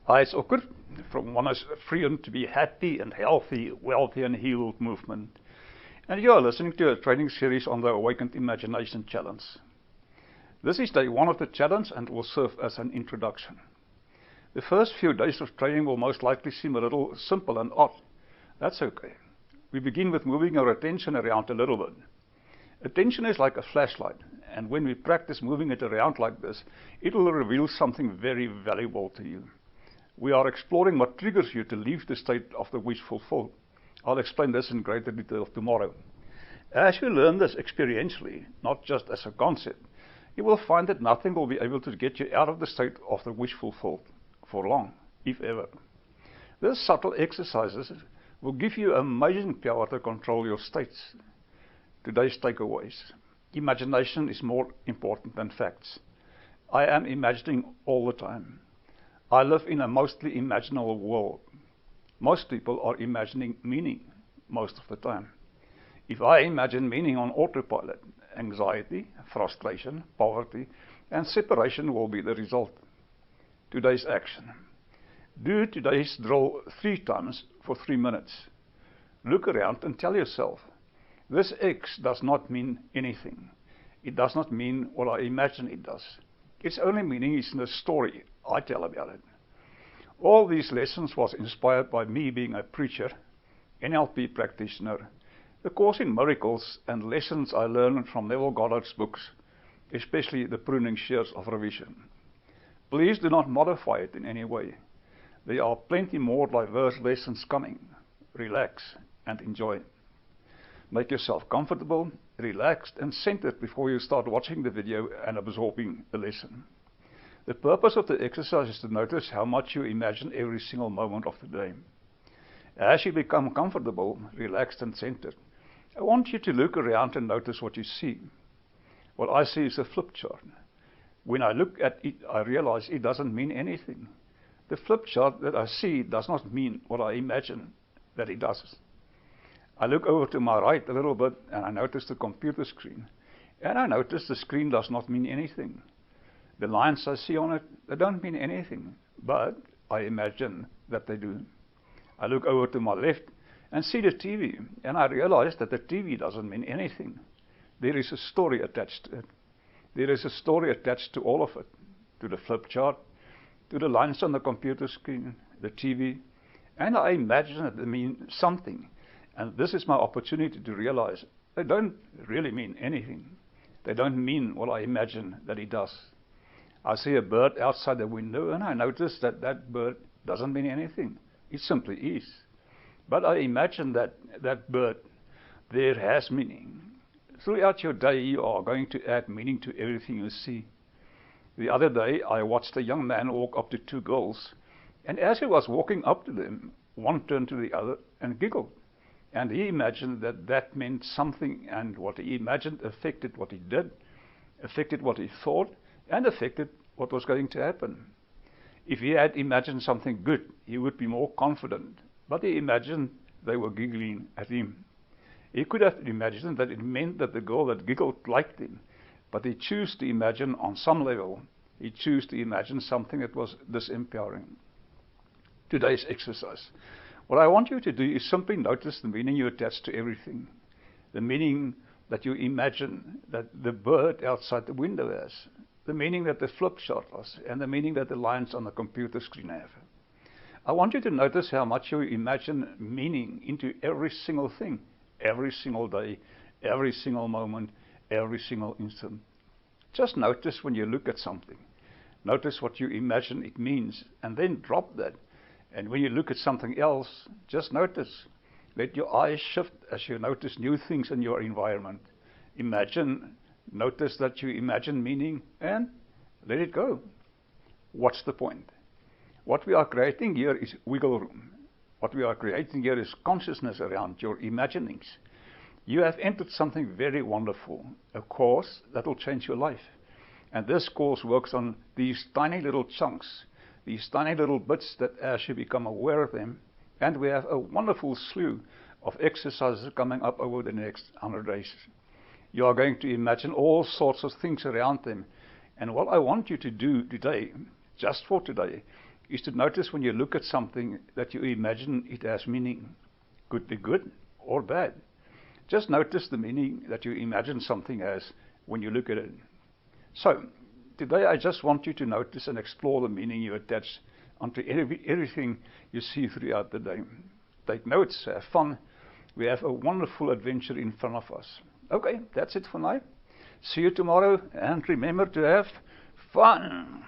Hi, it's Okur from One is Freedom to be Happy and Healthy, Wealthy and Healed movement. And you are listening to a training series on the Awakened Imagination Challenge. This is day one of the challenge and will serve as an introduction. The first few days of training will most likely seem a little simple and odd. That's okay. We begin with moving our attention around a little bit. Attention is like a flashlight, and when we practice moving it around like this, it will reveal something very valuable to you. We are exploring what triggers you to leave the state of the wishful thought. I'll explain this in greater detail tomorrow. As you learn this experientially, not just as a concept, you will find that nothing will be able to get you out of the state of the wishful thought for long, if ever. These subtle exercises will give you amazing power to control your states. Today's takeaways. Imagination is more important than facts. I am imagining all the time. I live in a mostly imaginable world. Most people are imagining meaning most of the time. If I imagine meaning on autopilot, anxiety, frustration, poverty, and separation will be the result. Today's action. Do today's drill 3 times for 3 minutes. Look around and tell yourself, this X does not mean anything. It does not mean what I imagine it does. Its only meaning is in the story I tell about it. All these lessons was inspired by me being a preacher, NLP practitioner, the Course in Miracles, and lessons I learned from Neville Goddard's books, especially the Pruning Shears of Revision. Please do not modify it in any way. There are plenty more diverse lessons coming. Relax and enjoy. Make yourself comfortable, relaxed, and centered before you start watching the video and absorbing the lesson. The purpose of the exercise is to notice how much you imagine every single moment of the day. As you become comfortable, relaxed, and centered, I want you to look around and notice what you see. What I see is a flip chart. When I look at it, I realize it doesn't mean anything. The flip chart that I see does not mean what I imagine that it does. I look over to my right a little bit and I notice the computer screen. And I notice the screen does not mean anything. The lines I see on it, they don't mean anything, but I imagine that they do. I look over to my left and see the TV, and I realize that the TV doesn't mean anything. There is a story attached to it. There is a story attached to all of it, to the flip chart, to the lines on the computer screen, the TV, and I imagine that they mean something. And this is my opportunity to realize they don't really mean anything. They don't mean what I imagine that it does. I see a bird outside the window and I notice that that bird doesn't mean anything. It simply is. But I imagine that that bird there has meaning. Throughout your day you are going to add meaning to everything you see. The other day I watched a young man walk up to 2 girls, and as he was walking up to them, one turned to the other and giggled. And he imagined that that meant something, and what he imagined affected what he did, affected what he thought, and affected what was going to happen. If he had imagined something good, he would be more confident, but he imagined they were giggling at him. He could have imagined that it meant that the girl that giggled liked him, but he chose to imagine on some level, he chose to imagine something that was disempowering. Today's exercise. What I want you to do is simply notice the meaning you attach to everything. The meaning that you imagine that the bird outside the window has. The meaning that the flip chart has. And the meaning that the lines on the computer screen have. I want you to notice how much you imagine meaning into every single thing. Every single day. Every single moment. Every single instant. Just notice when you look at something. Notice what you imagine it means. And then drop that. And when you look at something else, just notice. Let your eyes shift as you notice new things in your environment. Imagine, notice that you imagine meaning, and let it go. What's the point? What we are creating here is wiggle room. What we are creating here is consciousness around your imaginings. You have entered something very wonderful, a course that will change your life. And this course works on these tiny little chunks. These tiny little bits that as you become aware of them, and we have a wonderful slew of exercises coming up over the next 100 days. You are going to imagine all sorts of things around them. And what I want you to do today, just for today, is to notice when you look at something that you imagine it has meaning. Could be good or bad. Just notice the meaning that you imagine something has when you look at it. So, today I just want you to notice and explore the meaning you attach onto everything you see throughout the day. Take notes, have fun. We have a wonderful adventure in front of us. Okay, that's it for now. See you tomorrow, and remember to have fun.